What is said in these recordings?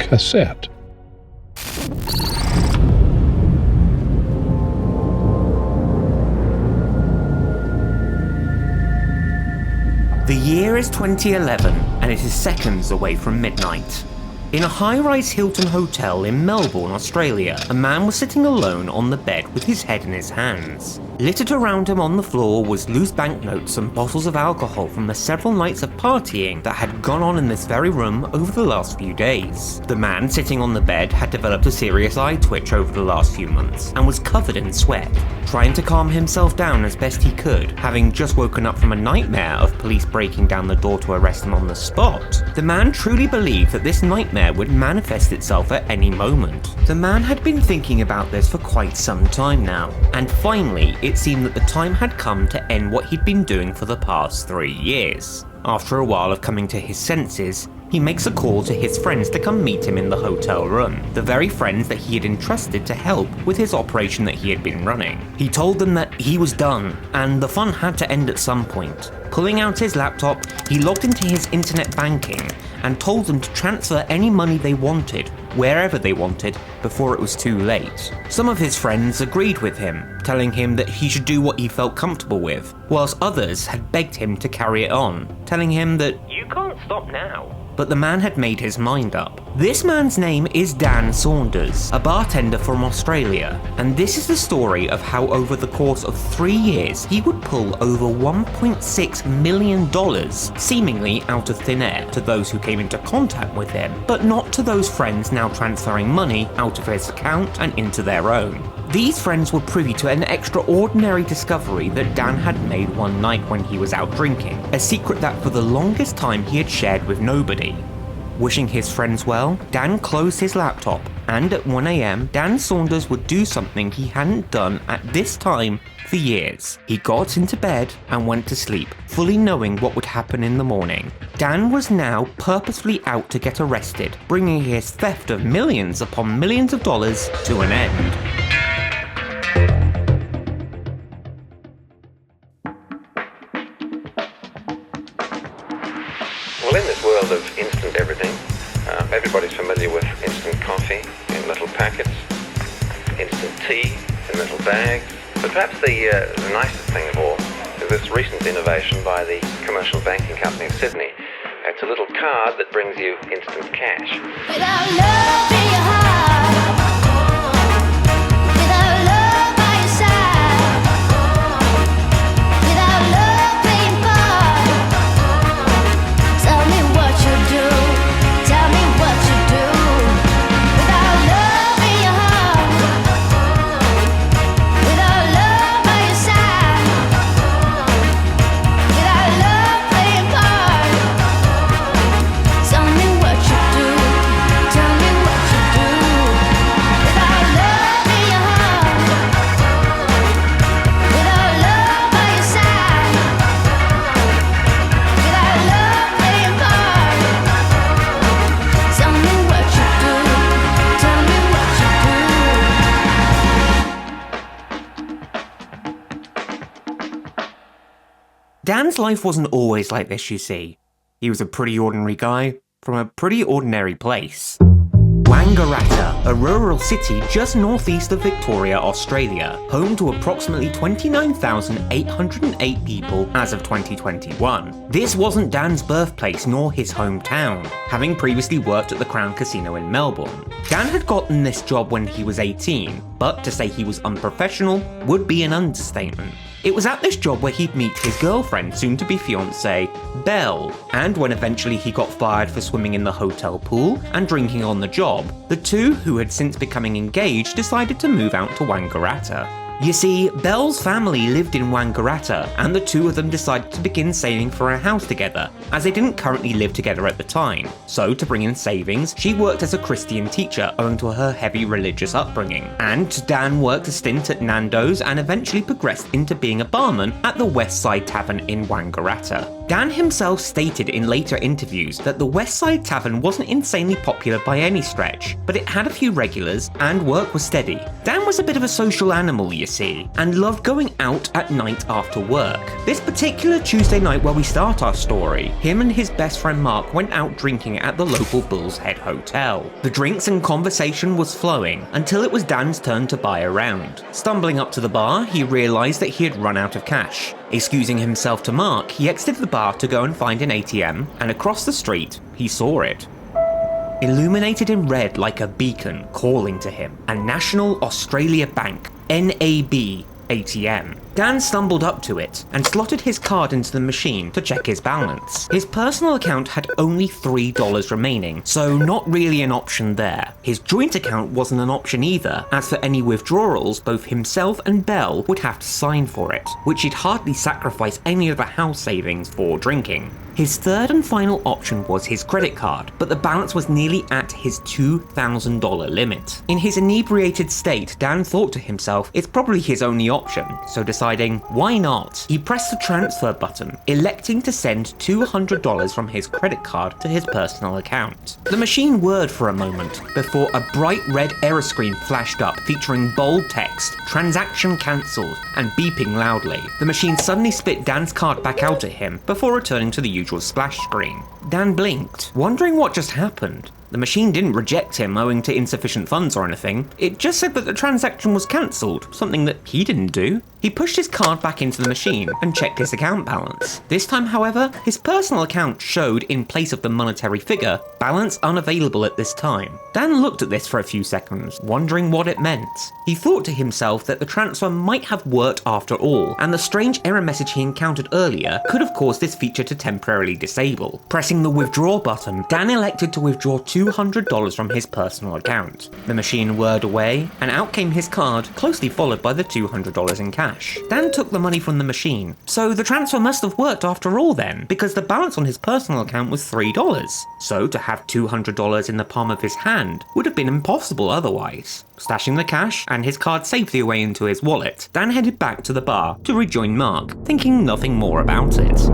Cassette. The year is 2011 and it is seconds away from midnight. In a high-rise Hilton hotel in Melbourne, Australia, a man was sitting alone on the bed with his head in his hands. Littered around him on the floor was loose banknotes and bottles of alcohol from the several nights of partying that had gone on in this very room over the last few days. The man sitting on the bed had developed a serious eye twitch over the last few months and was covered in sweat, trying to calm himself down as best he could, having just woken up from a nightmare of police breaking down the door to arrest him on the spot. The man truly believed that this nightmare would manifest itself at any moment. The man had been thinking about this for quite some time now, and finally it seemed that the time had come to end what he'd been doing for the past 3 years. After a while of coming to his senses, he makes a call to his friends to come meet him in the hotel room, the very friends that he had entrusted to help with his operation that he had been running. He told them that he was done, and the fun had to end at some point. Pulling out his laptop, he logged into his internet banking and told them to transfer any money they wanted, wherever they wanted, before it was too late. Some of his friends agreed with him, telling him that he should do what he felt comfortable with, whilst others had begged him to carry it on, telling him that you can't stop now. But the man had made his mind up. This man's name is Dan Saunders, a bartender from Australia, and this is the story of how over the course of 3 years he would pull over $1.6 million seemingly out of thin air to those who came into contact with him, but not to those friends now transferring money out of his account and into their own. These friends were privy to an extraordinary discovery that Dan had made one night when he was out drinking, a secret that for the longest time he had shared with nobody. Wishing his friends well, Dan closed his laptop, and at 1 AM, Dan Saunders would do something he hadn't done at this time for years. He got into bed and went to sleep, fully knowing what would happen in the morning. Dan was now purposefully out to get arrested, bringing his theft of millions upon millions of dollars to an end. Well, in this world of instant everything, everybody's familiar with instant coffee in little packets, instant tea in little bags, but perhaps the nicest thing of all is this recent innovation by the commercial banking company of Sydney. It's a little card that brings you instant cash. Without love in your heart, without love by your side, without love playing part, tell me what you do, tell me what you do. Without love in your heart, without love by your side, without love playing part, tell me what you do, tell me what you do. Without love in your heart, without love by your side, without love playing part, tell me what you do, tell me what you do. Dan's life wasn't always like this, you see. He was a pretty ordinary guy from a pretty ordinary place. Wangaratta, a rural city just northeast of Victoria, Australia, home to approximately 29,808 people as of 2021. This wasn't Dan's birthplace nor his hometown, having previously worked at the Crown Casino in Melbourne. Dan had gotten this job when he was 18, but to say he was unprofessional would be an understatement. It was at this job where he'd meet his girlfriend, soon-to-be fiancée, Belle, and when eventually he got fired for swimming in the hotel pool and drinking on the job, the two, who had since becoming engaged, decided to move out to Wangaratta. You see, Belle's family lived in Wangaratta, and the two of them decided to begin saving for a house together, as they didn't currently live together at the time. So, to bring in savings, she worked as a Christian teacher owing to her heavy religious upbringing. And Dan worked a stint at Nando's and eventually progressed into being a barman at the West Side Tavern in Wangaratta. Dan himself stated in later interviews that the West Side Tavern wasn't insanely popular by any stretch, but it had a few regulars and work was steady. Dan was a bit of a social animal, you see, and loved going out at night after work. This particular Tuesday night where we start our story, him and his best friend Mark went out drinking at the local Bull's Head Hotel. The drinks and conversation was flowing until it was Dan's turn to buy a round. Stumbling up to the bar, he realised that he had run out of cash. Excusing himself to Mark, he exited the bar to go and find an ATM, and across the street, he saw it. Illuminated in red like a beacon calling to him, a National Australia Bank NAB ATM. Dan stumbled up to it and slotted his card into the machine to check his balance. His personal account had only $3 remaining, so not really an option there. His joint account wasn't an option either, as for any withdrawals, both himself and Belle would have to sign for it, which he'd hardly sacrifice any of the house savings for drinking. His third and final option was his credit card, but the balance was nearly at his $2,000 limit. In his inebriated state, Dan thought to himself it's probably his only option, so deciding, why not? He pressed the transfer button, electing to send $200 from his credit card to his personal account. The machine whirred for a moment before a bright red error screen flashed up featuring bold text, transaction cancelled, and beeping loudly. The machine suddenly spit Dan's card back out at him before returning to the usual splash screen. Dan blinked, wondering what just happened. The machine didn't reject him owing to insufficient funds or anything. It just said that the transaction was cancelled, something that he didn't do. He pushed his card back into the machine and checked his account balance. This time, however, his personal account showed, in place of the monetary figure, balance unavailable at this time. Dan looked at this for a few seconds, wondering what it meant. He thought to himself that the transfer might have worked after all, and the strange error message he encountered earlier could have caused this feature to temporarily disable. Pressing the withdraw button, Dan elected to withdraw $200 from his personal account. The machine whirred away, and out came his card, closely followed by the $200 in cash. Dan took the money from the machine, so the transfer must have worked after all then, because the balance on his personal account was $3. So to have $200 in the palm of his hand would have been impossible otherwise. Stashing the cash and his card safely away into his wallet, Dan headed back to the bar to rejoin Mark, thinking nothing more about it.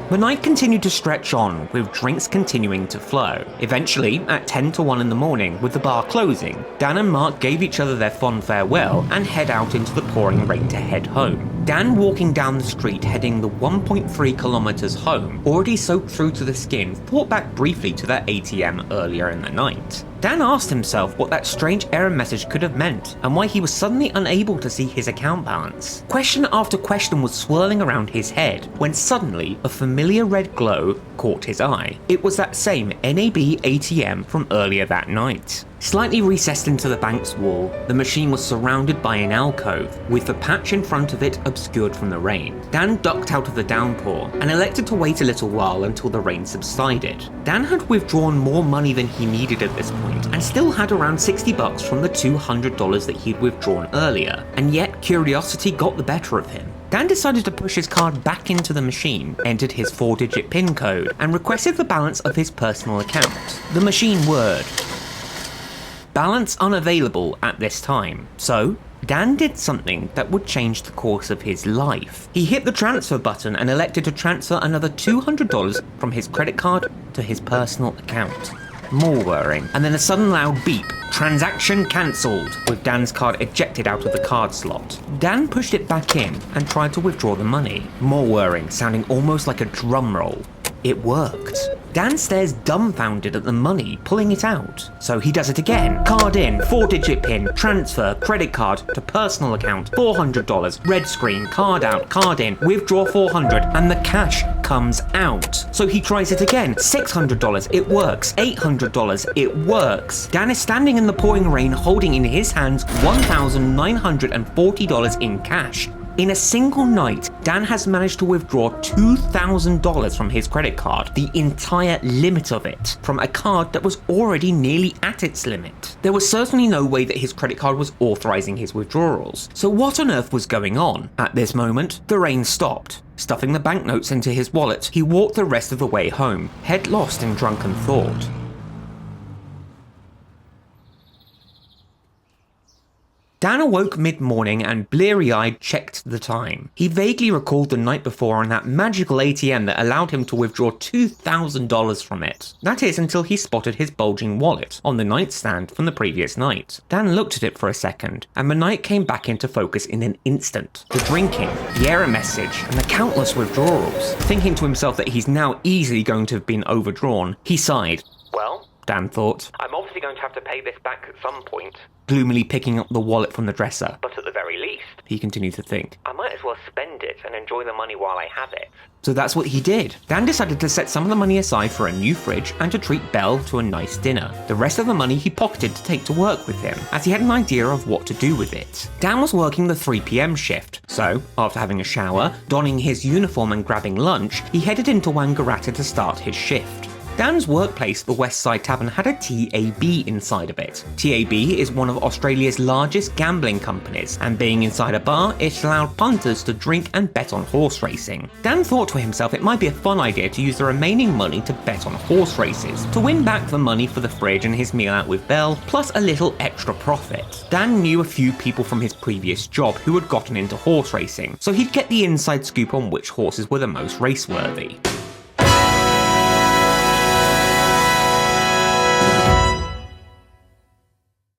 The night continued to stretch on, with drinks continuing to flow. Eventually, at 10 to 1 in the morning, with the bar closing, Dan and Mark gave each other their fond farewell and head out into the pouring rain to head home. Dan walking down the street heading the 1.3 kilometers home, already soaked through to the skin, thought back briefly to that ATM earlier in the night. Dan asked himself what that strange error message could have meant and why he was suddenly unable to see his account balance. Question after question was swirling around his head when suddenly a familiar red glow caught his eye. It was that same NAB ATM from earlier that night. Slightly recessed into the bank's wall, the machine was surrounded by an alcove, with the patch in front of it obscured from the rain. Dan ducked out of the downpour and elected to wait a little while until the rain subsided. Dan had withdrawn more money than he needed at this point and still had around $60 from the $200 that he'd withdrawn earlier, and yet curiosity got the better of him. Dan decided to push his card back into the machine, entered his 4-digit PIN code, and requested the balance of his personal account. The machine whirred. Balance unavailable at this time. So, Dan did something that would change the course of his life. He hit the transfer button and elected to transfer another $200 from his credit card to his personal account. More whirring, and then a sudden loud beep. Transaction cancelled, with Dan's card ejected out of the card slot. Dan pushed it back in and tried to withdraw the money. More whirring, sounding almost like a drum roll. It worked. Dan stares dumbfounded at the money, pulling it out. So he does it again. Card in, 4-digit PIN, transfer, credit card to personal account, $400, red screen, card out, card in, withdraw $400, and the cash comes out. So he tries it again. $600, it works. $800, it works. Dan is standing in the pouring rain holding in his hands $1,940 in cash. In a single night, Dan has managed to withdraw $2,000 from his credit card, the entire limit of it, from a card that was already nearly at its limit. There was certainly no way that his credit card was authorizing his withdrawals, so what on earth was going on? At this moment, the rain stopped. Stuffing the banknotes into his wallet, he walked the rest of the way home, head lost in drunken thought. Dan awoke mid-morning and bleary-eyed checked the time. He vaguely recalled the night before on that magical ATM that allowed him to withdraw $2,000 from it. That is, until he spotted his bulging wallet on the nightstand from the previous night. Dan looked at it for a second, and the night came back into focus in an instant. The drinking, the error message, and the countless withdrawals. Thinking to himself that he's now easily going to have been overdrawn, he sighed. Well, Dan thought, I'm obviously going to have to pay this back at some point. Gloomily picking up the wallet from the dresser. But at the very least, he continued to think, I might as well spend it and enjoy the money while I have it. So that's what he did. Dan decided to set some of the money aside for a new fridge and to treat Belle to a nice dinner. The rest of the money he pocketed to take to work with him, as he had an idea of what to do with it. Dan was working the 3 p.m. shift, so after having a shower, donning his uniform and grabbing lunch, he headed into Wangaratta to start his shift. Dan's workplace, the Westside Tavern, had a TAB inside of it. TAB is one of Australia's largest gambling companies, and being inside a bar, it allowed punters to drink and bet on horse racing. Dan thought to himself it might be a fun idea to use the remaining money to bet on horse races, to win back the money for the fridge and his meal out with Belle, plus a little extra profit. Dan knew a few people from his previous job who had gotten into horse racing, so he'd get the inside scoop on which horses were the most raceworthy.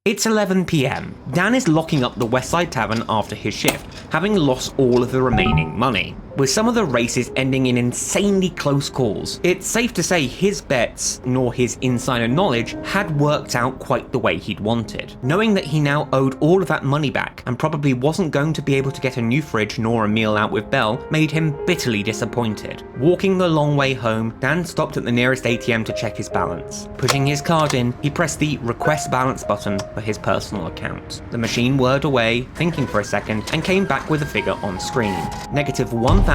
It's 11 p.m. Dan is locking up the Westside Tavern after his shift, having lost all of the remaining money. With some of the races ending in insanely close calls, it's safe to say his bets, nor his insider knowledge, had worked out quite the way he'd wanted. Knowing that he now owed all of that money back and probably wasn't going to be able to get a new fridge nor a meal out with Belle made him bitterly disappointed. Walking the long way home, Dan stopped at the nearest ATM to check his balance. Putting his card in, he pressed the request balance button for his personal account. The machine whirred away, thinking for a second, and came back with a figure on screen. Negative $1,997.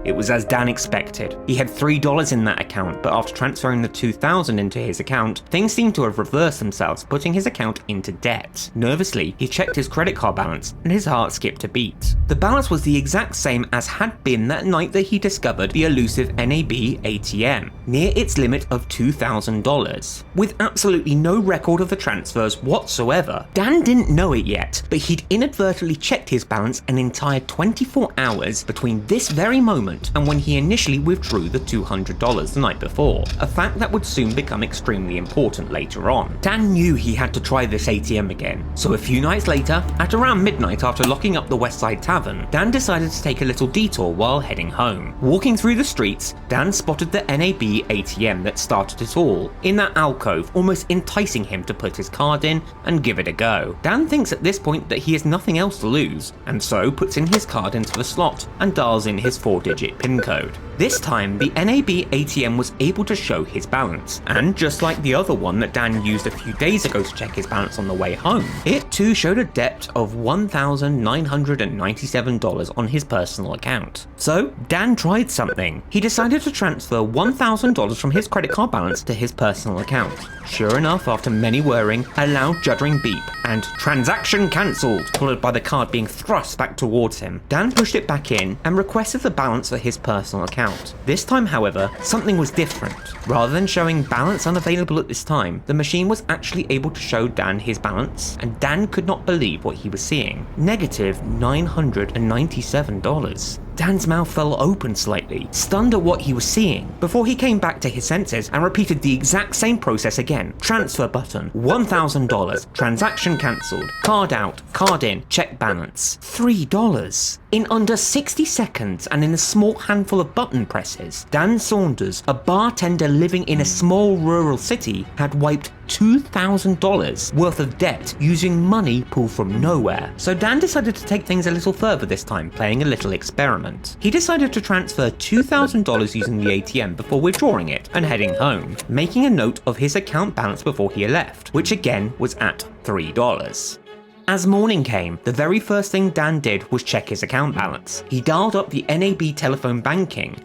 It was as Dan expected. He had $3 in that account, but after transferring the $2,000 into his account, things seemed to have reversed themselves, putting his account into debt. Nervously, he checked his credit card balance, and his heart skipped a beat. The balance was the exact same as had been that night that he discovered the elusive NAB ATM, near its limit of $2,000. With absolutely no record of the transfers whatsoever. Dan didn't know it yet, but he'd inadvertently checked his balance an entire 24 hours between this very moment and when he initially withdrew the $200 the night before, a fact that would soon become extremely important later on. Dan knew he had to try this ATM again, so a few nights later, at around midnight after locking up the Westside Tavern, Dan decided to take a little detour while heading home. Walking through the streets, Dan spotted the NAB ATM that started it all, in that alcove, almost enticing him to put his card in and give it a go. Dan thinks at this point that he has nothing else to lose, and so puts in his card into the slot and dials in his 4-digit PIN code. This time, the NAB ATM was able to show his balance, and just like the other one that Dan used a few days ago to check his balance on the way home, it too showed a debt of $1,997 on his personal account. So, Dan tried something. He decided to transfer $1,000 from his credit card balance to his personal account. Sure enough, after many whirring, a loud juddering beep, and transaction cancelled, followed by the card being thrust back towards him. Dan pushed it back in and requested the balance for his personal account. This time, however, something was different. Rather than showing balance unavailable at this time, the machine was actually able to show Dan his balance, and Dan could not believe what he was seeing. Negative $997. Dan's mouth fell open slightly, stunned at what he was seeing, before he came back to his senses and repeated the exact same process again. Transfer button, $1,000, transaction cancelled, card out, card in, check balance, $3. In under 60 seconds and in a small handful of button presses, Dan Saunders, a bartender living in a small rural city, had wiped $2,000 worth of debt using money pulled from nowhere. So Dan decided to take things a little further this time, playing a little experiment. He decided to transfer $2,000 using the ATM before withdrawing it and heading home, making a note of his account balance before he left, which again was at $3. As morning came, the very first thing Dan did was check his account balance. He dialed up the NAB telephone banking.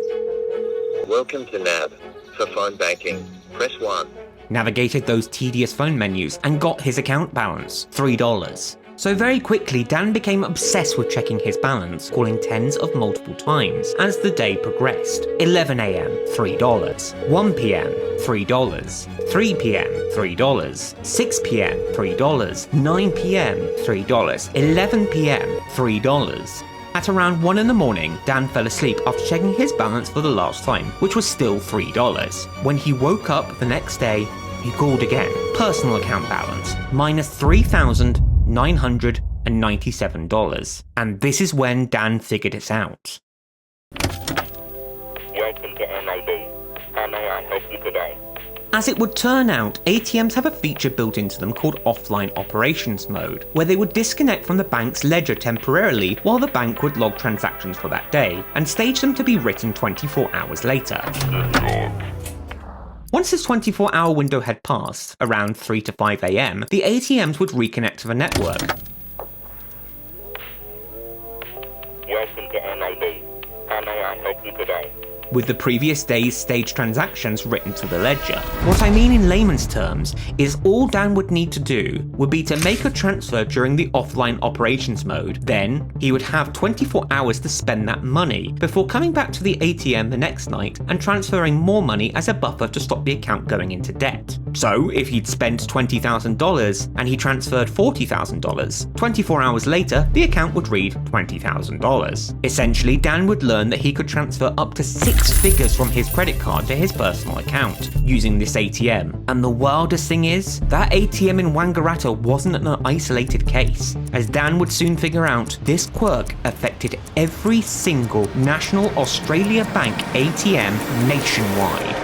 Welcome to NAB. For phone banking, press 1. Navigated those tedious phone menus and got his account balance, $3. So very quickly, Dan became obsessed with checking his balance, calling tens of multiple times as the day progressed. 11 a.m, $3. 1 p.m, $3. 3 p.m, $3. 6 p.m, $3. 9 p.m, $3. 11 p.m, $3. At around 1 in the morning, Dan fell asleep after checking his balance for the last time, which was still $3. When he woke up the next day, he called again. Personal account balance, minus $3,997. And this is when Dan figured it out. Welcome to MAB. How may I help you today? As it would turn out, ATMs have a feature built into them called offline operations mode, where they would disconnect from the bank's ledger temporarily while the bank would log transactions for that day and stage them to be written 24 hours later. Once this 24-hour window had passed, around 3 to 5 a.m, the ATMs would reconnect to the network. Welcome to MAB. How may I help you today? With the previous day's staged transactions written to the ledger. What I mean in layman's terms is all Dan would need to do would be to make a transfer during the offline operations mode. Then he would have 24 hours to spend that money before coming back to the ATM the next night and transferring more money as a buffer to stop the account going into debt. So if he'd spent $20,000 and he transferred $40,000, 24 hours later the account would read $20,000. Essentially, Dan would learn that he could transfer up to 6 figures from his credit card to his personal account using this ATM. And the wildest thing is, that ATM in Wangaratta wasn't an isolated case. As Dan would soon figure out, this quirk affected every single National Australia Bank ATM nationwide.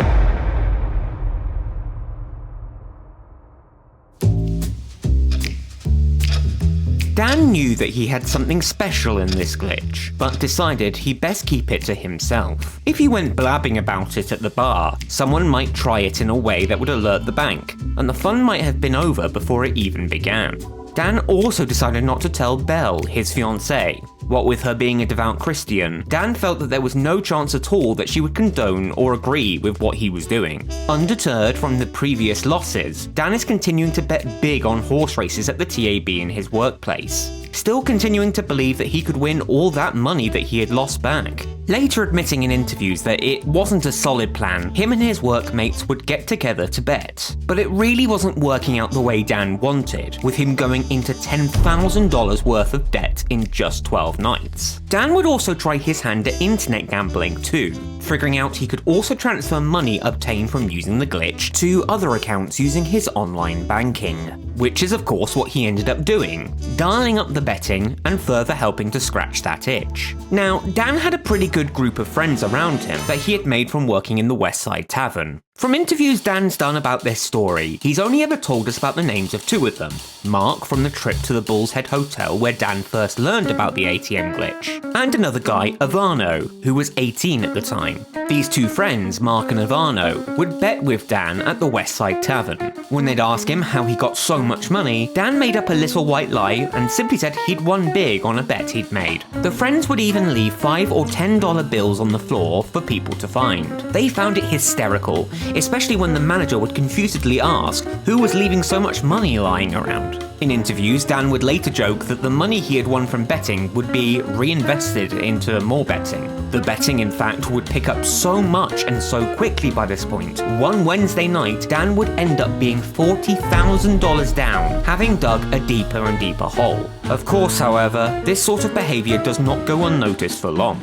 Dan knew that he had something special in this glitch, but decided he'd best keep it to himself. If he went blabbing about it at the bar, someone might try it in a way that would alert the bank, and the fun might have been over before it even began. Dan also decided not to tell Belle, his fiancée. What with her being a devout Christian, Dan felt that there was no chance at all that she would condone or agree with what he was doing. Undeterred from the previous losses, Dan is continuing to bet big on horse races at the TAB in his workplace, still continuing to believe that he could win all that money that he had lost back. Later admitting in interviews that it wasn't a solid plan, him and his workmates would get together to bet. But it really wasn't working out the way Dan wanted, with him going into $10,000 worth of debt in just 12 nights. Dan would also try his hand at internet gambling too, figuring out he could also transfer money obtained from using the glitch to other accounts using his online banking, which is of course what he ended up doing, dialing up the betting and further helping to scratch that itch. Now, Dan had a pretty good group of friends around him that he had made from working in the West Side Tavern. From interviews Dan's done about this story, he's only ever told us about the names of 2 of them. Mark from the trip to the Bull's Head Hotel where Dan first learned about the ATM glitch, and another guy, Ivano, who was 18 at the time. These 2 friends, Mark and Ivano, would bet with Dan at the West Side Tavern. When they'd ask him how he got so much money, Dan made up a little white lie and simply said he'd won big on a bet he'd made. The friends would even leave $5 or $10 bills on the floor for people to find. They found it hysterical, especially when the manager would confusedly ask who was leaving so much money lying around. In interviews, Dan would later joke that the money he had won from betting would be reinvested into more betting. The betting, in fact, would pick up so much and so quickly by this point. One Wednesday night, Dan would end up being $40,000 down, having dug a deeper and deeper hole. Of course, however, this sort of behaviour does not go unnoticed for long.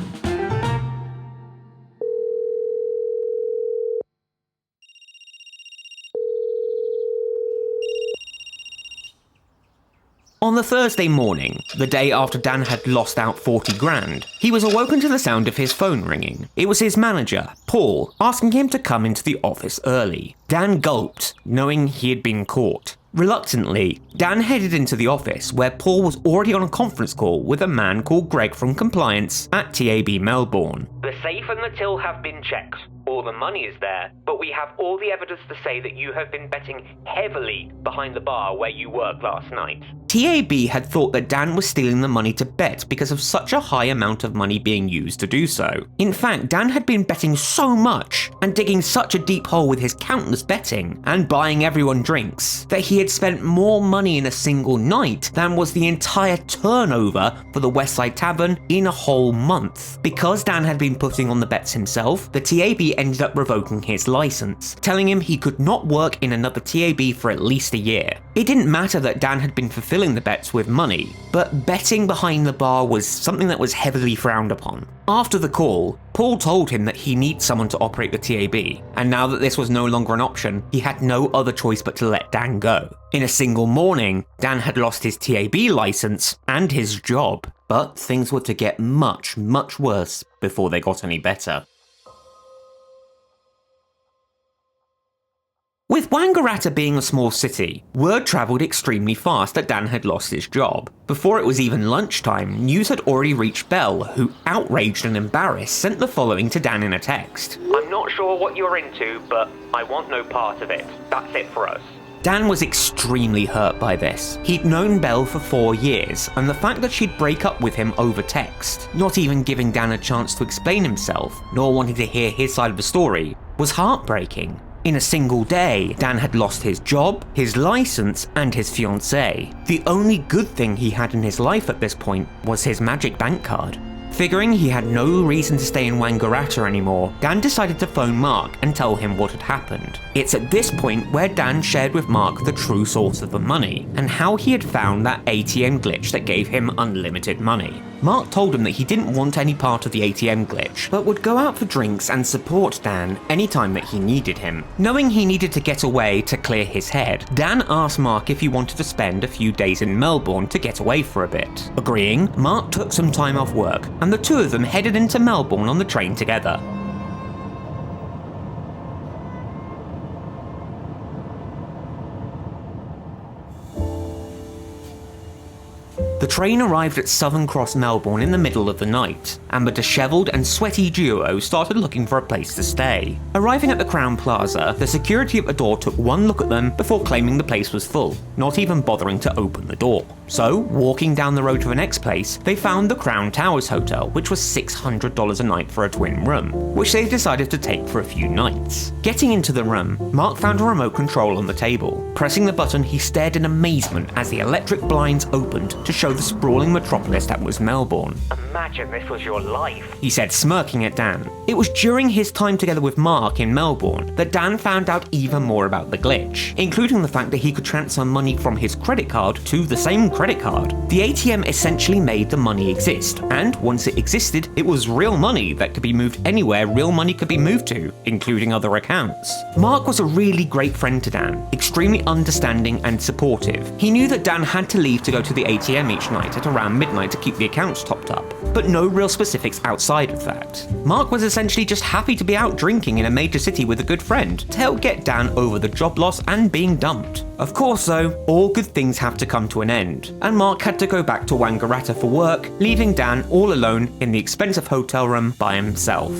On the Thursday morning, the day after Dan had lost out 40 grand, he was awoken to the sound of his phone ringing. It was his manager, Paul, asking him to come into the office early. Dan gulped, knowing he had been caught. Reluctantly, Dan headed into the office where Paul was already on a conference call with a man called Greg from compliance at TAB Melbourne. The safe and the till have been checked. All the money is there, but we have all the evidence to say that you have been betting heavily behind the bar where you worked last night. TAB had thought that Dan was stealing the money to bet because of such a high amount of money being used to do so. In fact, Dan had been betting so much and digging such a deep hole with his countless betting and buying everyone drinks that he had spent more money in a single night than was the entire turnover for the Westside Tavern in a whole month. Because Dan had been putting on the bets himself, the TAB ended up revoking his license, telling him he could not work in another TAB for at least a year. It didn't matter that Dan had been fulfilling the bets with money, but betting behind the bar was something that was heavily frowned upon. After the call, Paul told him that he needs someone to operate the TAB, and now that this was no longer an option, he had no other choice but to let Dan go. In a single morning, Dan had lost his TAB license and his job, but things were to get much, much worse before they got any better. With Wangaratta being a small city, word travelled extremely fast that Dan had lost his job. Before it was even lunchtime, news had already reached Belle, who, outraged and embarrassed, sent the following to Dan in a text. "I'm not sure what you're into, but I want no part of it. That's it for us." Dan was extremely hurt by this. He'd known Belle for 4 years, and the fact that she'd break up with him over text, not even giving Dan a chance to explain himself, nor wanting to hear his side of the story, was heartbreaking. In a single day, Dan had lost his job, his license, and his fiancée. The only good thing he had in his life at this point was his magic bank card. Figuring he had no reason to stay in Wangaratta anymore, Dan decided to phone Mark and tell him what had happened. It's at this point where Dan shared with Mark the true source of the money, and how he had found that ATM glitch that gave him unlimited money. Mark told him that he didn't want any part of the ATM glitch, but would go out for drinks and support Dan anytime that he needed him. Knowing he needed to get away to clear his head, Dan asked Mark if he wanted to spend a few days in Melbourne to get away for a bit. Agreeing, Mark took some time off work, and the two of them headed into Melbourne on the train together. The train arrived at Southern Cross, Melbourne in the middle of the night, and the dishevelled and sweaty duo started looking for a place to stay. Arriving at the Crown Plaza, the security at the door took one look at them before claiming the place was full, not even bothering to open the door. So, walking down the road to the next place, they found the Crown Towers Hotel, which was $600 a night for a twin room, which they decided to take for a few nights. Getting into the room, Mark found a remote control on the table. Pressing the button, he stared in amazement as the electric blinds opened to show the sprawling metropolis that was Melbourne. "Imagine this was your life," he said, smirking at Dan. It was during his time together with Mark in Melbourne that Dan found out even more about the glitch, including the fact that he could transfer money from his credit card to the same credit card. The ATM essentially made the money exist, and once it existed, it was real money that could be moved anywhere real money could be moved to, including other accounts. Mark was a really great friend to Dan, extremely understanding and supportive. He knew that Dan had to leave to go to the ATM each night at around midnight to keep the accounts topped up, but no real specifics outside of that. Mark was essentially just happy to be out drinking in a major city with a good friend to help get Dan over the job loss and being dumped. Of course though, all good things have to come to an end, and Mark had to go back to Wangaratta for work, leaving Dan all alone in the expensive hotel room by himself.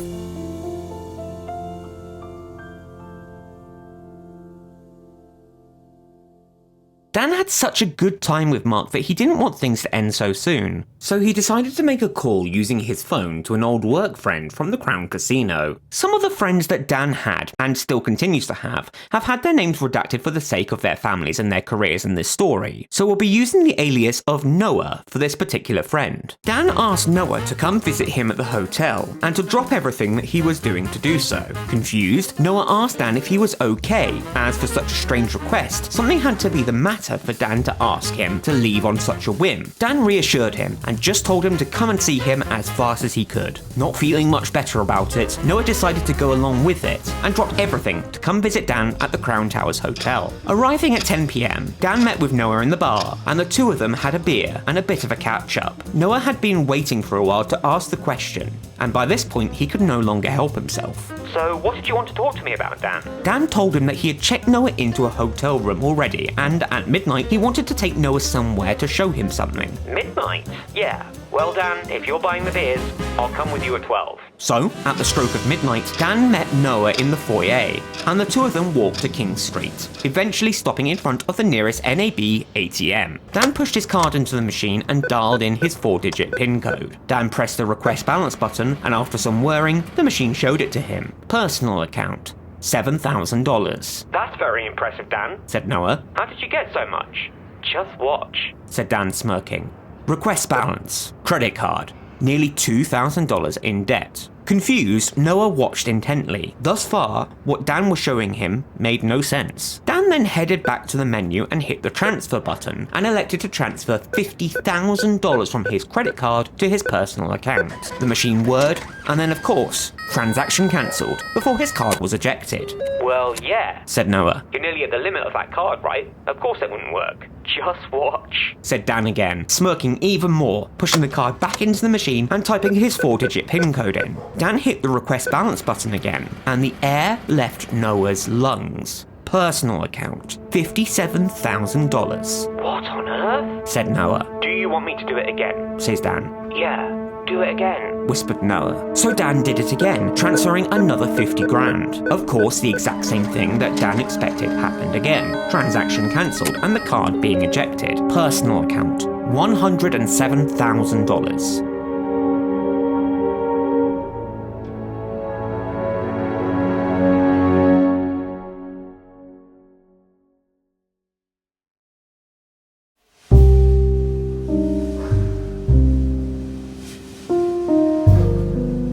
Dan had such a good time with Mark that he didn't want things to end so soon, so he decided to make a call using his phone to an old work friend from the Crown Casino. Some of the friends that Dan had, and still continues to have had their names redacted for the sake of their families and their careers in this story, so we'll be using the alias of Noah for this particular friend. Dan asked Noah to come visit him at the hotel, and to drop everything that he was doing to do so. Confused, Noah asked Dan if he was okay, as for such a strange request, something had to be the matter for Dan to ask him to leave on such a whim. Dan reassured him and just told him to come and see him as fast as he could. Not feeling much better about it, Noah decided to go along with it and dropped everything to come visit Dan at the Crown Towers Hotel. Arriving at 10 PM, Dan met with Noah in the bar, and the two of them had a beer and a bit of a catch-up. Noah had been waiting for a while to ask the question, and by this point he could no longer help himself. "So what did you want to talk to me about, Dan?" Dan told him that he had checked Noah into a hotel room already, and at midnight he wanted to take Noah somewhere to show him something. "Midnight? Yeah. Well, Dan, if you're buying the beers, I'll come with you at 12. So, at the stroke of midnight, Dan met Noah in the foyer, and the two of them walked to King Street, eventually stopping in front of the nearest NAB ATM. Dan pushed his card into the machine and dialed in his 4-digit PIN code. Dan pressed the request balance button, and after some whirring, the machine showed it to him. Personal account. $7,000. That's very impressive, Dan, said Noah. How did you get so much? Just watch, said Dan, smirking. Request balance. Credit card. Nearly $2,000 in debt. Confused, Noah watched intently. Thus far, what Dan was showing him made no sense. Dan then headed back to the menu and hit the transfer button and elected to transfer $50,000 from his credit card to his personal account. The machine whirred, and then of course, transaction cancelled before his card was ejected. Well, yeah, said Noah. You're nearly at the limit of that card, right? Of course it wouldn't work. Just watch, said Dan again, smirking even more, pushing the card back into the machine and typing his 4-digit PIN code in. Dan hit the request balance button again, and the air left Noah's lungs. Personal account, $57,000. What on earth? Said Noah. Do you want me to do it again? Says Dan. Yeah. Do it again, whispered Noah. So Dan did it again, transferring another 50 grand. Of course, the exact same thing that Dan expected happened again. Transaction cancelled and the card being ejected. Personal account, $107,000.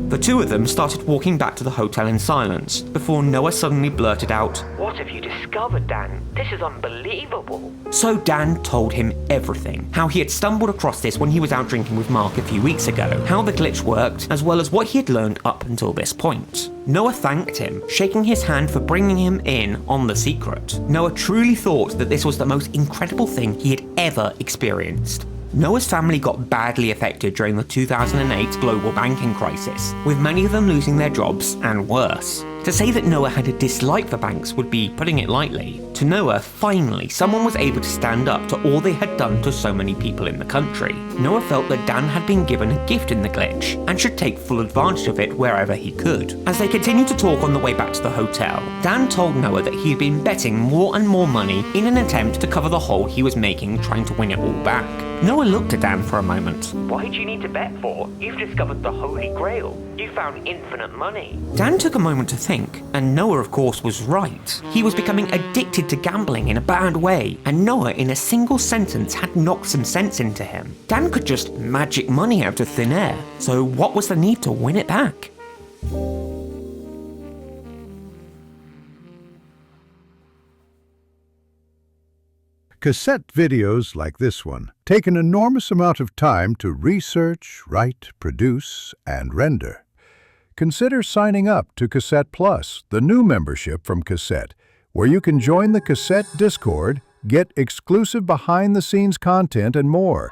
The two of them started walking back to the hotel in silence, before Noah suddenly blurted out, "What have you discovered, Dan? This is unbelievable." So Dan told him everything, how he had stumbled across this when he was out drinking with Mark a few weeks ago, how the glitch worked, as well as what he had learned up until this point. Noah thanked him, shaking his hand for bringing him in on the secret. Noah truly thought that this was the most incredible thing he had ever experienced. Noah's family got badly affected during the 2008 global banking crisis, with many of them losing their jobs and worse. To say that Noah had a dislike for banks would be putting it lightly. To Noah, finally, someone was able to stand up to all they had done to so many people in the country. Noah felt that Dan had been given a gift in the glitch, and should take full advantage of it wherever he could. As they continued to talk on the way back to the hotel, Dan told Noah that he had been betting more and more money in an attempt to cover the hole he was making trying to win it all back. Noah looked at Dan for a moment. Why do you need to bet for? You've discovered the Holy Grail. You found infinite money. Dan took a moment to think, and Noah of course was right. He was becoming addicted to gambling in a bad way, and Noah in a single sentence had knocked some sense into him. Dan could just magic money out of thin air, so what was the need to win it back? Cassette videos like this one take an enormous amount of time to research, write, produce, and render. Consider signing up to Cassette Plus, the new membership from Cassette, where you can join the Cassette Discord, get exclusive behind-the-scenes content, and more.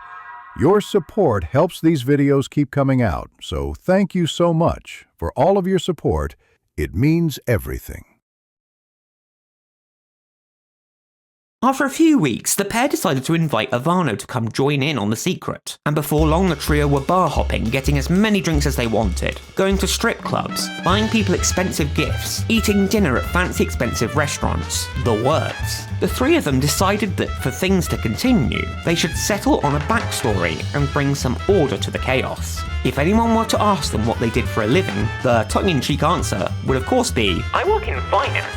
Your support helps these videos keep coming out, so thank you so much for all of your support. It means everything. After a few weeks, the pair decided to invite Ivano to come join in on the secret, and before long the trio were bar hopping, getting as many drinks as they wanted, going to strip clubs, buying people expensive gifts, eating dinner at fancy expensive restaurants, the works. The three of them decided that for things to continue, they should settle on a backstory and bring some order to the chaos. If anyone were to ask them what they did for a living, the tongue-in-cheek answer would of course be, "I work in finance."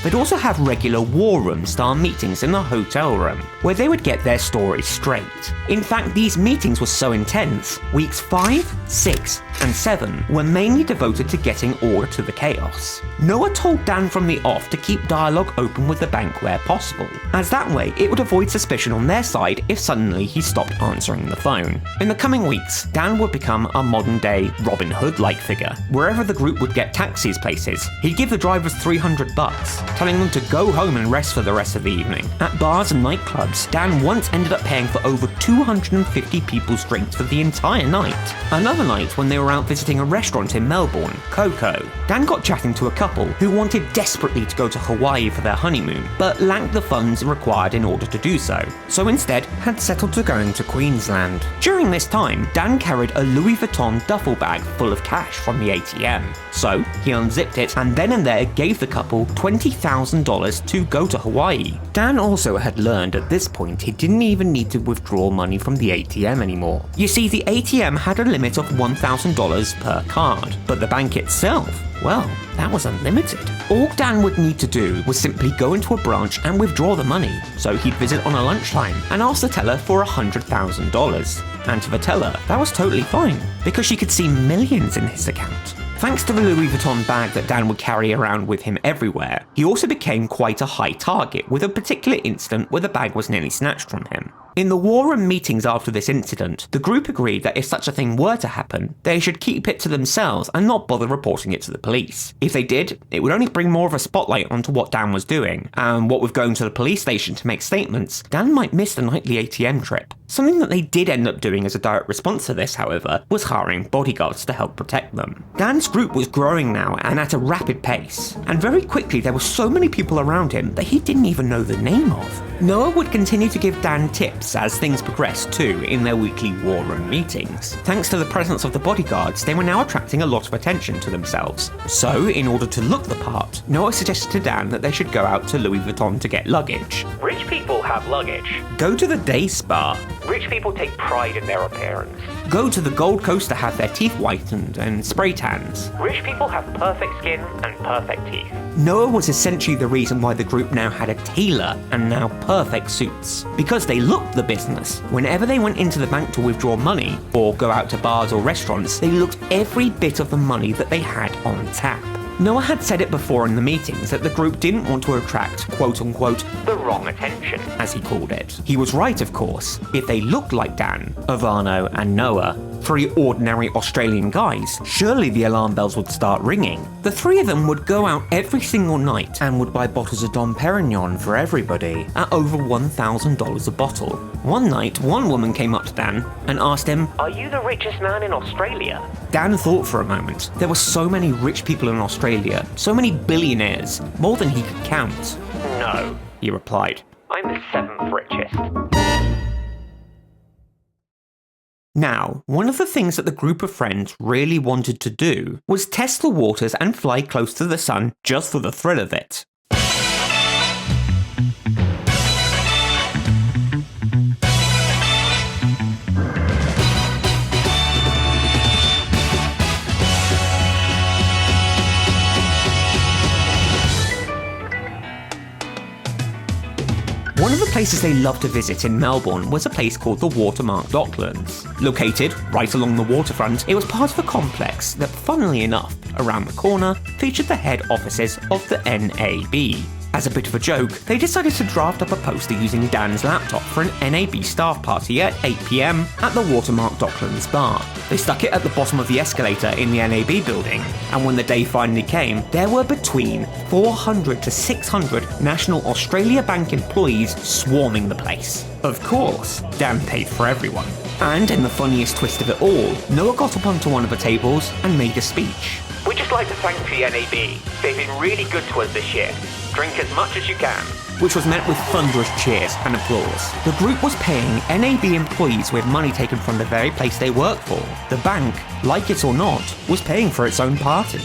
They'd also have regular war room style meetings in the hotel room, where they would get their stories straight. In fact, these meetings were so intense, weeks 5, 6, and 7 were mainly devoted to getting order to the chaos. Noah told Dan from the off to keep dialogue open with the bank where possible, as that way it would avoid suspicion on their side if suddenly he stopped answering the phone. In the coming weeks, Dan would become a modern-day Robin Hood-like figure. Wherever the group would get taxis places, he'd give the drivers $300, telling them to go home and rest for the rest of the evening. At bars and nightclubs, Dan once ended up paying for over 250 people's drinks for the entire night. Another night, when they were were out visiting a restaurant in Melbourne, Coco. Dan got chatting to a couple who wanted desperately to go to Hawaii for their honeymoon, but lacked the funds required in order to do so instead had settled to going to Queensland. During this time, Dan carried a Louis Vuitton duffel bag full of cash from the ATM. So he unzipped it and then and there gave the couple $20,000 to go to Hawaii. Dan also had learned at this point he didn't even need to withdraw money from the ATM anymore. You see, the ATM had a limit of $1,000 per card, but the bank itself, well, that was unlimited. All Dan would need to do was simply go into a branch and withdraw the money, so he'd visit on a lunchtime and ask the teller for $100,000. And to the teller, that was totally fine, because she could see millions in his account. Thanks to the Louis Vuitton bag that Dan would carry around with him everywhere, he also became quite a high target, with a particular incident where the bag was nearly snatched from him. In the war room meetings after this incident, the group agreed that if such a thing were to happen, they should keep it to themselves and not bother reporting it to the police. If they did, it would only bring more of a spotlight onto what Dan was doing, and what with going to the police station to make statements, Dan might miss the nightly ATM trip. Something that they did end up doing as a direct response to this, however, was hiring bodyguards to help protect them. Dan's group was growing now and at a rapid pace, and very quickly there were so many people around him that he didn't even know the name of. Noah would continue to give Dan tips as things progressed too in their weekly war room meetings. Thanks to the presence of the bodyguards, they were now attracting a lot of attention to themselves. So, in order to look the part, Noah suggested to Dan that they should go out to Louis Vuitton to get luggage. Rich people have luggage. Go to the day spa. Rich people take pride in their appearance. Go to the Gold Coast to have their teeth whitened and spray tans. Rich people have perfect skin and perfect teeth. Noah was essentially the reason why the group now had a tailor and now perfect suits. Because they looked the business. Whenever they went into the bank to withdraw money, or go out to bars or restaurants, they looked every bit of the money that they had on tap. Noah had said it before in the meetings that the group didn't want to attract, quote-unquote, the wrong attention, as he called it. He was right, of course. If they looked like Dan, Ivano and Noah, three ordinary Australian guys, surely the alarm bells would start ringing. The three of them would go out every single night and would buy bottles of Dom Perignon for everybody at over $1,000 a bottle. One night, one woman came up to Dan and asked him, "Are you the richest man in Australia?" Dan thought for a moment. There were so many rich people in Australia, so many billionaires, more than he could count. "No," he replied. "I'm the 7th richest." Now, one of the things that the group of friends really wanted to do was test the waters and fly close to the sun just for the thrill of it. One of the places they loved to visit in Melbourne was a place called the Watermark Docklands. Located right along the waterfront, it was part of a complex that, funnily enough, around the corner, featured the head offices of the NAB. As a bit of a joke, they decided to draft up a poster using Dan's laptop for an NAB staff party at 8 PM at the Watermark Docklands bar. They stuck it at the bottom of the escalator in the NAB building, and when the day finally came, there were between 400 to 600 National Australia Bank employees swarming the place. Of course, Dan paid for everyone. And in the funniest twist of it all, Noah got up onto one of the tables and made a speech. "We'd just like to thank the NAB. They've been really good to us this year. Drink as much as you can." Which was met with thunderous cheers and applause. The group was paying NAB employees with money taken from the very place they work for. The bank, like it or not, was paying for its own party.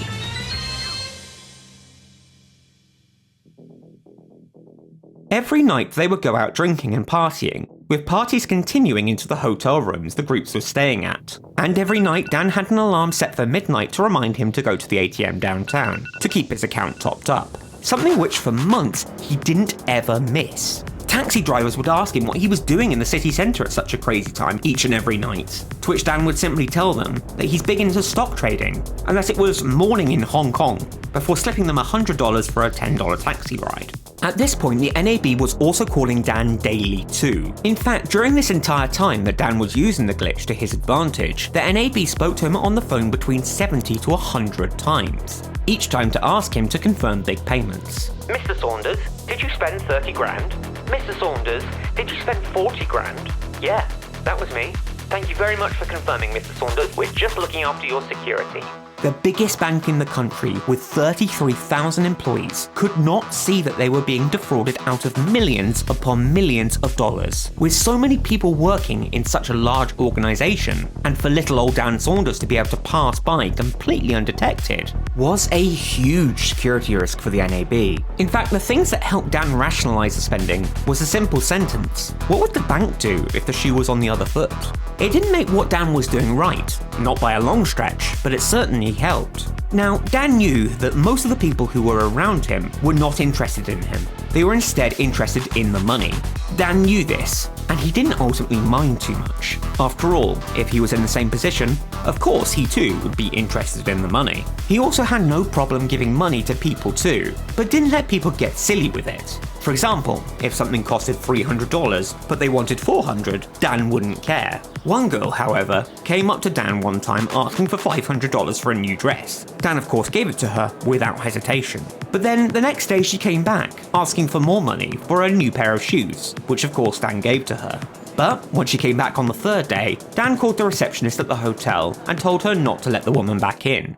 Every night they would go out drinking and partying, with parties continuing into the hotel rooms the groups were staying at. And every night Dan had an alarm set for midnight to remind him to go to the ATM downtown, to keep his account topped up. Something which for months he didn't ever miss. Taxi drivers would ask him what he was doing in the city centre at such a crazy time each and every night, to which Dan would simply tell them that he's big into stock trading, and that it was morning in Hong Kong, before slipping them $100 for a $10 taxi ride. At this point, the NAB was also calling Dan daily too. In fact, during this entire time that Dan was using the glitch to his advantage, the NAB spoke to him on the phone between 70 to 100 times, each time to ask him to confirm big payments. "Mr. Saunders, did you spend 30 grand? Mr. Saunders, did you spend 40 grand? Yeah, that was me. Thank you very much for confirming, Mr. Saunders. We're just looking after your security. The biggest bank in the country, with 33,000 employees, could not see that they were being defrauded out of millions upon millions of dollars. With so many people working in such a large organisation, and for little old Dan Saunders to be able to pass by completely undetected, was a huge security risk for the NAB. In fact, the things that helped Dan rationalise the spending was a simple sentence. What would the bank do if the shoe was on the other foot? It didn't make what Dan was doing right, not by a long stretch, but it certainly helped. Now, Dan knew that most of the people who were around him were not interested in him. They were instead interested in the money. Dan knew this, and he didn't ultimately mind too much. After all, if he was in the same position, of course he too would be interested in the money. He also had no problem giving money to people too, but didn't let people get silly with it. For example, if something costed $300 but they wanted $400, Dan wouldn't care. One girl, however, came up to Dan one time asking for $500 for a new dress. Dan of course gave it to her without hesitation. But then the next day she came back, asking for more money for a new pair of shoes, which of course Dan gave to her. But when she came back on the third day, Dan called the receptionist at the hotel and told her not to let the woman back in.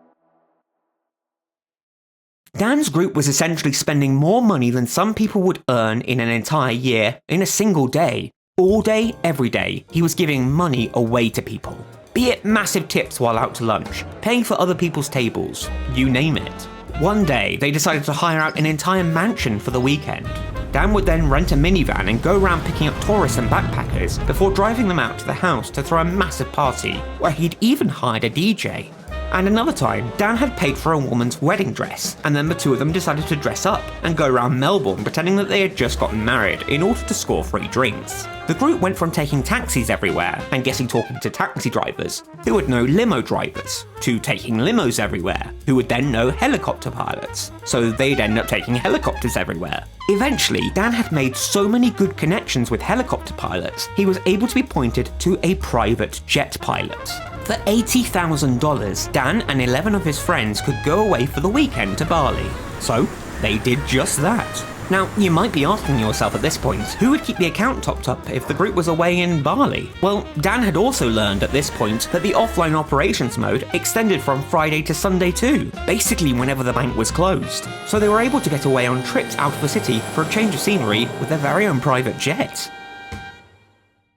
Dan's group was essentially spending more money than some people would earn in an entire year in a single day. All day, every day, he was giving money away to people. Be it massive tips while out to lunch, paying for other people's tables, you name it. One day, they decided to hire out an entire mansion for the weekend. Dan would then rent a minivan and go around picking up tourists and backpackers before driving them out to the house to throw a massive party, where he'd even hired a DJ. And another time, Dan had paid for a woman's wedding dress, and then the two of them decided to dress up and go around Melbourne pretending that they had just gotten married in order to score free drinks. The group went from taking taxis everywhere and talking to taxi drivers, who would know limo drivers, to taking limos everywhere, who would then know helicopter pilots, so they'd end up taking helicopters everywhere. Eventually, Dan had made so many good connections with helicopter pilots, he was able to be pointed to a private jet pilot. For $80,000, Dan and 11 of his friends could go away for the weekend to Bali. So, they did just that. Now, you might be asking yourself at this point, who would keep the account topped up if the group was away in Bali? Well, Dan had also learned at this point that the offline operations mode extended from Friday to Sunday too, basically whenever the bank was closed. So they were able to get away on trips out of the city for a change of scenery with their very own private jet.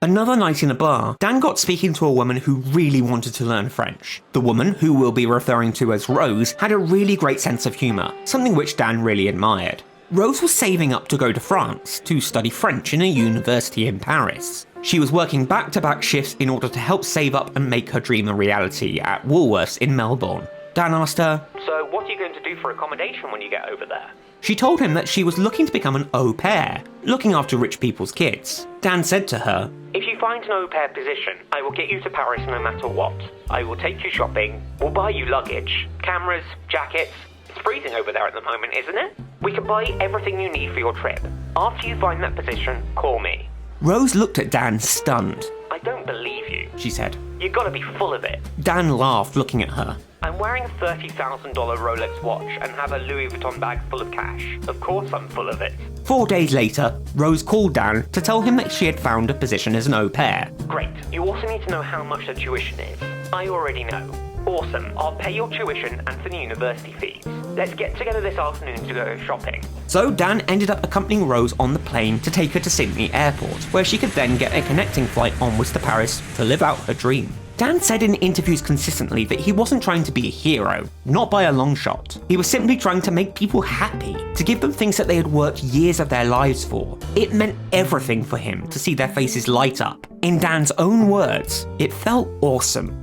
Another night in a bar, Dan got speaking to a woman who really wanted to learn French. The woman, who we'll be referring to as Rose, had a really great sense of humour, something which Dan really admired. Rose was saving up to go to France to study French in a university in Paris. She was working back-to-back shifts in order to help save up and make her dream a reality at Woolworths in Melbourne. Dan asked her, "So what are you going to do for accommodation when you get over there?" She told him that she was looking to become an au pair, looking after rich people's kids. Dan said to her, "If you find an au pair position, I will get you to Paris no matter what. I will take you shopping, we'll buy you luggage, cameras, jackets. It's freezing over there at the moment, isn't it? We can buy everything you need for your trip. After you find that position, call me." Rose looked at Dan stunned. "I don't believe you," she said. "You've got to be full of it." Dan laughed, looking at her. "I'm wearing a $30,000 Rolex watch and have a Louis Vuitton bag full of cash. Of course I'm full of it." 4 days later, Rose called Dan to tell him that she had found a position as an au pair. "Great. You also need to know how much the tuition is." "I already know." "Awesome. I'll pay your tuition and for the university fees. Let's get together this afternoon to go shopping." So Dan ended up accompanying Rose on the plane to take her to Sydney Airport, where she could then get a connecting flight onwards to Paris to live out her dream. Dan said in interviews consistently that he wasn't trying to be a hero, not by a long shot. He was simply trying to make people happy, to give them things that they had worked years of their lives for. It meant everything for him to see their faces light up. In Dan's own words, it felt awesome.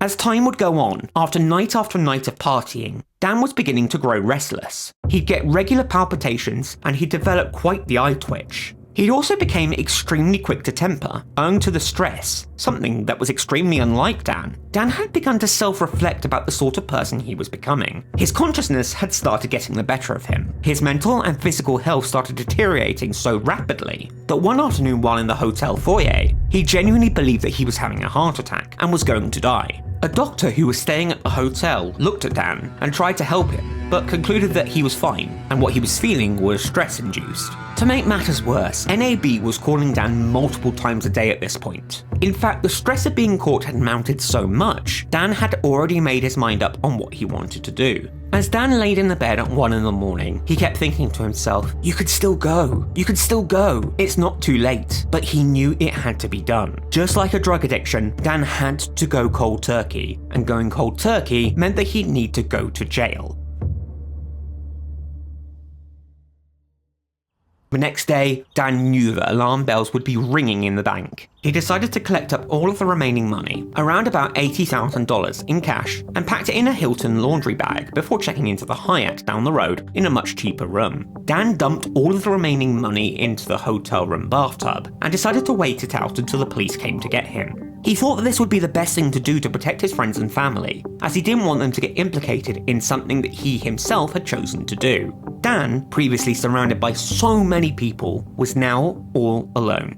As time would go on, after night of partying, Dan was beginning to grow restless. He'd get regular palpitations and he'd develop quite the eye twitch. He also became extremely quick to temper, owing to the stress, something that was extremely unlike Dan. Dan had begun to self-reflect about the sort of person he was becoming. His consciousness had started getting the better of him. His mental and physical health started deteriorating so rapidly that one afternoon while in the hotel foyer, he genuinely believed that he was having a heart attack and was going to die. A doctor who was staying at the hotel looked at Dan and tried to help him, but concluded that he was fine, and what he was feeling was stress-induced. To make matters worse, NAB was calling Dan multiple times a day at this point. In fact, the stress of being caught had mounted so much, Dan had already made his mind up on what he wanted to do. As Dan laid in the bed at 1 in the morning, he kept thinking to himself, "You could still go. You could still go. It's not too late." But he knew it had to be done. Just like a drug addiction, Dan had to go cold turkey, and going cold turkey meant that he'd need to go to jail. The next day, Dan knew that alarm bells would be ringing in the bank. He decided to collect up all of the remaining money, around about $80,000 in cash, and packed it in a Hilton laundry bag before checking into the Hyatt down the road in a much cheaper room. Dan dumped all of the remaining money into the hotel room bathtub and decided to wait it out until the police came to get him. He thought that this would be the best thing to do to protect his friends and family, as he didn't want them to get implicated in something that he himself had chosen to do. Dan, previously surrounded by so many people, was now all alone.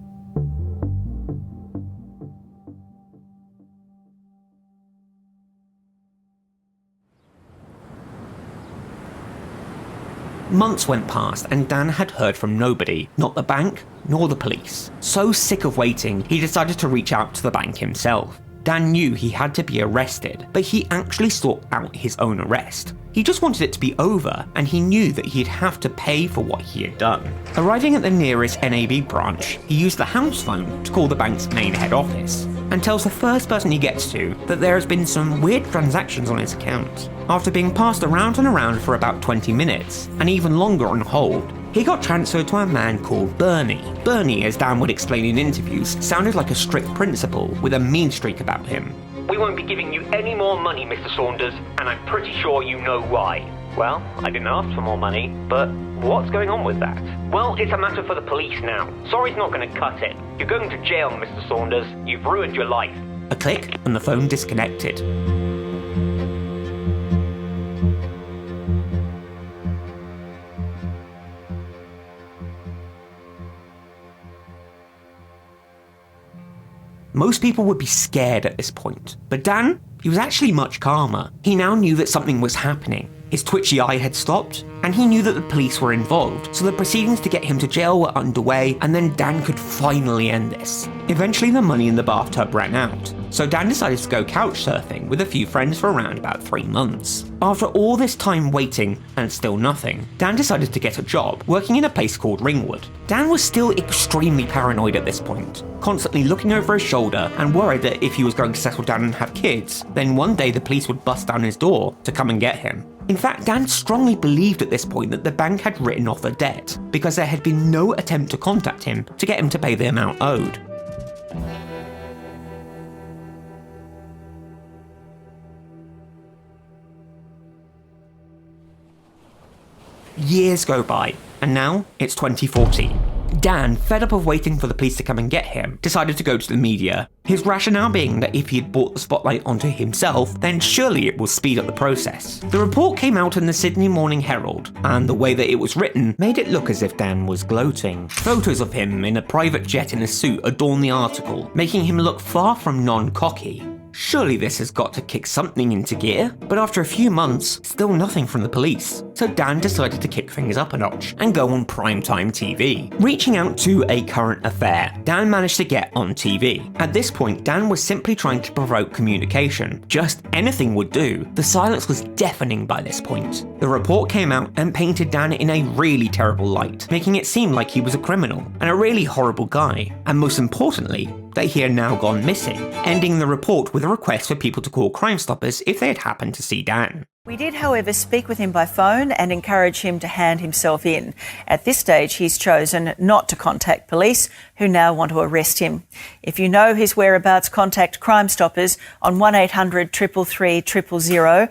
Months went past and Dan had heard from nobody, not the bank, nor the police. So sick of waiting, he decided to reach out to the bank himself. Dan knew he had to be arrested, but he actually sought out his own arrest. He just wanted it to be over, and he knew that he'd have to pay for what he had done. Arriving at the nearest NAB branch, he used the house phone to call the bank's main head office, and tells the first person he gets to that there has been some weird transactions on his account. After being passed around and around for about 20 minutes, and even longer on hold, he got transferred to a man called Bernie. Bernie, as Dan would explain in interviews, sounded like a strict principal with a mean streak about him. "We won't be giving you any more money, Mr. Saunders, and I'm pretty sure you know why." "Well, I didn't ask for more money, but what's going on with that?" "Well, it's a matter for the police now. Sorry's not going to cut it. You're going to jail, Mr. Saunders. You've ruined your life." A click, and the phone disconnected. Most people would be scared at this point, but Dan, he was actually much calmer. He now knew that something was happening. His twitchy eye had stopped, and he knew that the police were involved, so the proceedings to get him to jail were underway, and then Dan could finally end this. Eventually the money in the bathtub ran out, so Dan decided to go couch surfing with a few friends for around about 3 months. After all this time waiting, and still nothing, Dan decided to get a job, working in a place called Ringwood. Dan was still extremely paranoid at this point, constantly looking over his shoulder and worried that if he was going to settle down and have kids, then one day the police would bust down his door to come and get him. In fact, Dan strongly believed at this point that the bank had written off the debt, because there had been no attempt to contact him to get him to pay the amount owed. Years go by, and now it's 2014. Dan, fed up of waiting for the police to come and get him, decided to go to the media. His rationale being that if he had brought the spotlight onto himself, then surely it will speed up the process. The report came out in the Sydney Morning Herald, and the way that it was written made it look as if Dan was gloating. Photos of him in a private jet in a suit adorn the article, making him look far from non-cocky. Surely this has got to kick something into gear, but after a few months, still nothing from the police. So Dan decided to kick things up a notch and go on primetime TV. Reaching out to a current affair, Dan managed to get on TV. At this point, Dan was simply trying to provoke communication. Just anything would do. The silence was deafening by this point. The report came out and painted Dan in a really terrible light, making it seem like he was a criminal and a really horrible guy, and most importantly, that he had now gone missing, ending the report with a request for people to call Crime Stoppers if they had happened to see Dan. We did, however, speak with him by phone and encourage him to hand himself in. At this stage, he's chosen not to contact police, who now want to arrest him. If you know his whereabouts, contact Crime Stoppers on 1800 333 000.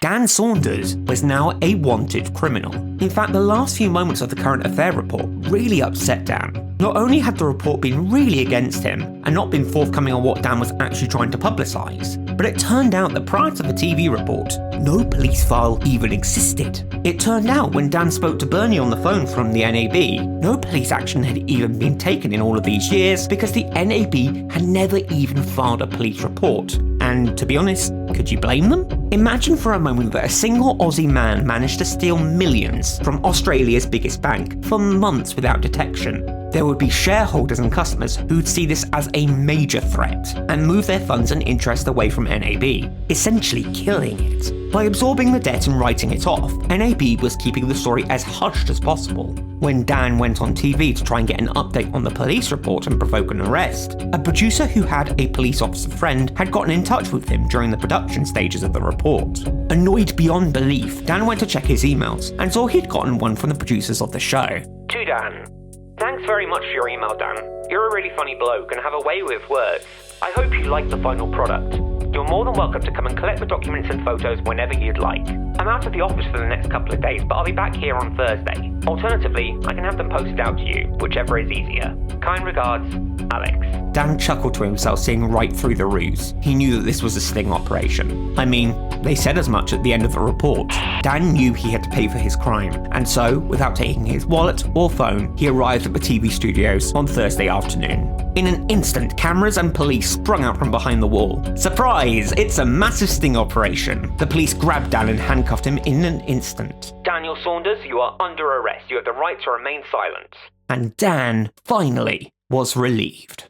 Dan Saunders was now a wanted criminal. In fact, the last few moments of the current affair report really upset Dan. Not only had the report been really against him and not been forthcoming on what Dan was actually trying to publicise, but it turned out that prior to the TV report, no police file even existed. It turned out when Dan spoke to Bernie on the phone from the NAB, no police action had even been taken in all of these years because the NAB had never even filed a police report. And to be honest, could you blame them? Imagine for a moment that a single Aussie man managed to steal millions from Australia's biggest bank for months without detection. There would be shareholders and customers who'd see this as a major threat and move their funds and interest away from NAB, essentially killing it. By absorbing the debt and writing it off, NAB was keeping the story as hushed as possible. When Dan went on TV to try and get an update on the police report and provoke an arrest, a producer who had a police officer friend had gotten in touch with him during the production stages of the report. Annoyed beyond belief, Dan went to check his emails and saw he'd gotten one from the producers of the show. To Dan. Thanks very much for your email, Dan. You're a really funny bloke and have a way with words. I hope you like the final product. You're more than welcome to come and collect the documents and photos whenever you'd like. I'm out of the office for the next couple of days, but I'll be back here on Thursday. Alternatively, I can have them posted out to you, whichever is easier. Kind regards, Alex. Dan chuckled to himself, seeing right through the ruse. He knew that this was a sting operation. I mean, they said as much at the end of the report. Dan knew he had to pay for his crime, and so, without taking his wallet or phone, he arrived at the TV studios on Thursday afternoon. In an instant, cameras and police sprung out from behind the wall. Surprise! It's a massive sting operation. The police grabbed Dan and handcuffed him in an instant. Daniel Saunders, you are under arrest. You have the right to remain silent. And Dan, finally, was relieved.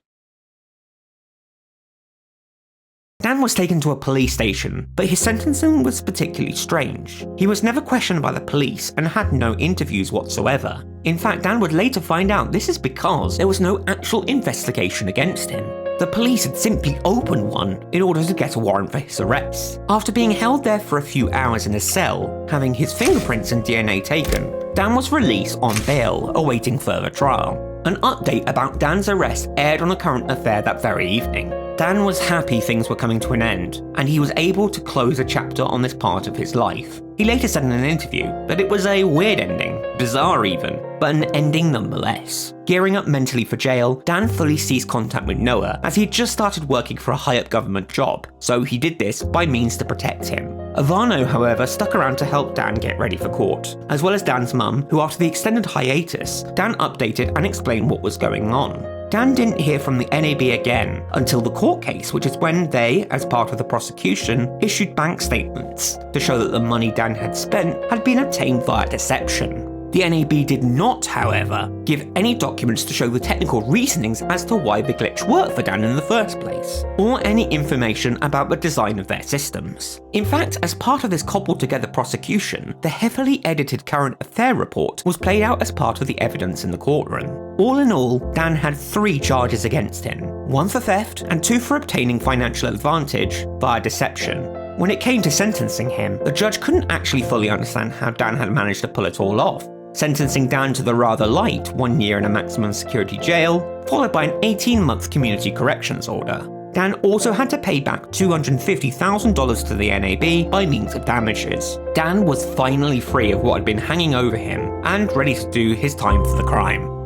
Dan was taken to a police station, but his sentencing was particularly strange. He was never questioned by the police and had no interviews whatsoever. In fact, Dan would later find out this is because there was no actual investigation against him. The police had simply opened one in order to get a warrant for his arrest. After being held there for a few hours in a cell, having his fingerprints and DNA taken, Dan was released on bail, awaiting further trial. An update about Dan's arrest aired on A Current Affair that very evening. Dan was happy things were coming to an end, and he was able to close a chapter on this part of his life. He later said in an interview that it was a weird ending, bizarre even, but an ending nonetheless. Gearing up mentally for jail, Dan fully ceased contact with Noah as he'd just started working for a high-up government job, so he did this by means to protect him. Ivano, however, stuck around to help Dan get ready for court, as well as Dan's mum, who after the extended hiatus, Dan updated and explained what was going on. Dan didn't hear from the NAB again until the court case, which is when they, as part of the prosecution, issued bank statements to show that the money Dan had spent had been obtained via deception. The NAB did not, however, give any documents to show the technical reasonings as to why the glitch worked for Dan in the first place, or any information about the design of their systems. In fact, as part of this cobbled together prosecution, the heavily edited Current Affair report was played out as part of the evidence in the courtroom. All in all, Dan had 3 charges against him, 1 for theft and 2 for obtaining financial advantage via deception. When it came to sentencing him, the judge couldn't actually fully understand how Dan had managed to pull it all off, sentencing Dan to the rather light 1 year in a maximum security jail, followed by an 18-month community corrections order. Dan also had to pay back $250,000 to the NAB by means of damages. Dan was finally free of what had been hanging over him and ready to do his time for the crime.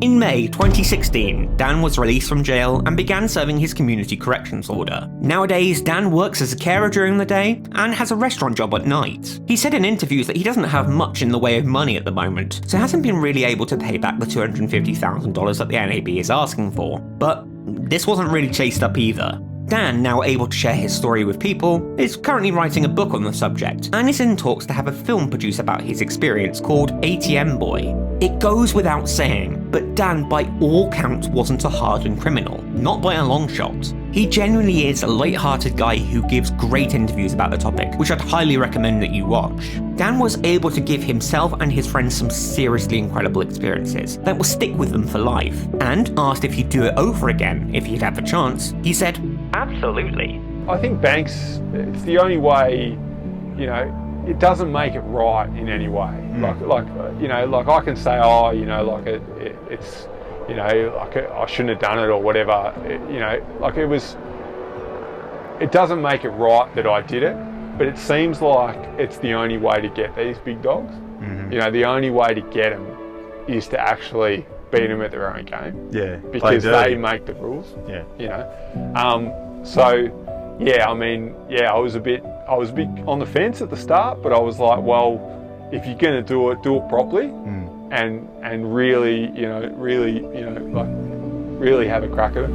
In May 2016, Dan was released from jail and began serving his community corrections order. Nowadays, Dan works as a carer during the day and has a restaurant job at night. He said in interviews that he doesn't have much in the way of money at the moment, so hasn't been really able to pay back the $250,000 that the NAB is asking for. But this wasn't really chased up either. Dan, now able to share his story with people, is currently writing a book on the subject and is in talks to have a film produced about his experience called ATM Boy. It goes without saying, but Dan by all counts wasn't a hardened criminal, not by a long shot. He genuinely is a light-hearted guy who gives great interviews about the topic, which I'd highly recommend that you watch. Dan was able to give himself and his friends some seriously incredible experiences that will stick with them for life, and asked if he'd do it over again if he'd have a chance, he said, Absolutely. I think banks, it's the only way, it doesn't make it right in any way. Like I can say, it's, I shouldn't have done it or whatever. It doesn't make it right that I did it, but it seems like it's the only way to get these big dogs. Mm-hmm. The only way to get them is to actually beat them at their own game. Yeah. Because they make the rules. Yeah. So Yeah, I mean, yeah, I was a bit on the fence at the start, but I was like, well, if you're gonna do it properly, and really, really have a crack at it.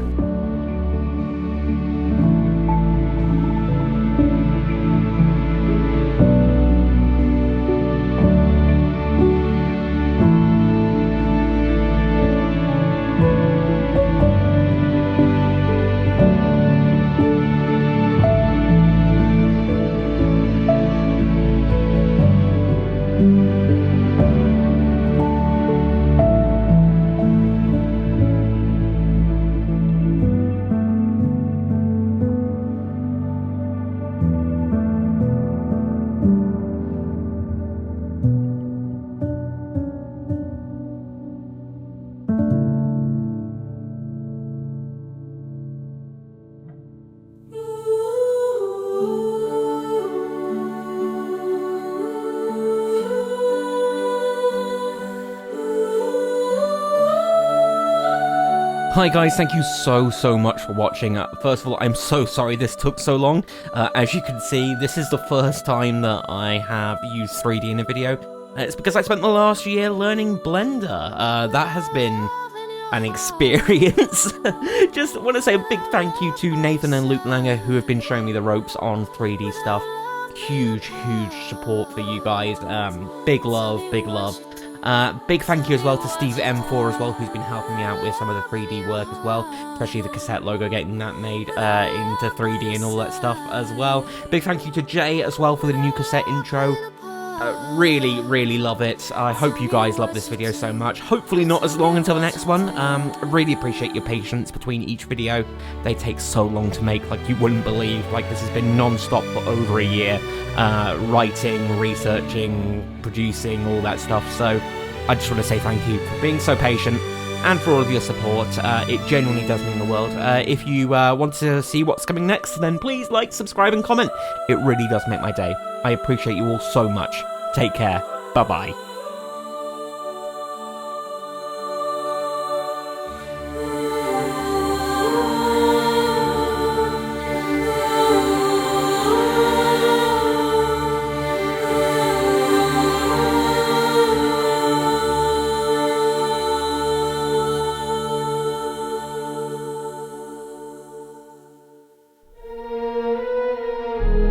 Hi guys, thank you so much for watching. First of all, I'm so sorry this took so long. As you can see, this is the first time that I have used 3D in a video. It's because I spent the last year learning Blender. That has been an experience. Just want to say a big thank you to Nathan and Luke Langer, who have been showing me the ropes on 3D stuff. Huge support for you guys. Big love. Big thank you as well to Steve M4 as well, who's been helping me out with some of the 3D work as well, especially the Cassette logo, getting that made into 3D and all that stuff as well. Big thank you to Jay as well for the new Cassette intro. Really love it. I hope you guys love this video so much. Hopefully not as long until the next one. Really appreciate your patience between each video. They take so long to make, like you wouldn't believe. Like, this has been non-stop for over a year. Writing, researching, producing, all that stuff. So I just want to say thank you for being so patient and for all of your support. It genuinely does mean the world. If you want to see what's coming next, then please like, subscribe and comment. It really does make my day. I appreciate you all so much. Take care. Bye-bye.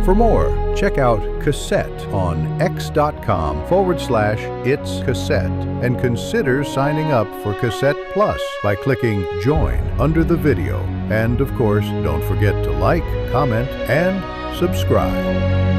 For more, check out Cassette on x.com/itscassette and consider signing up for Cassette Plus by clicking Join under the video. And of course, don't forget to like, comment, and subscribe.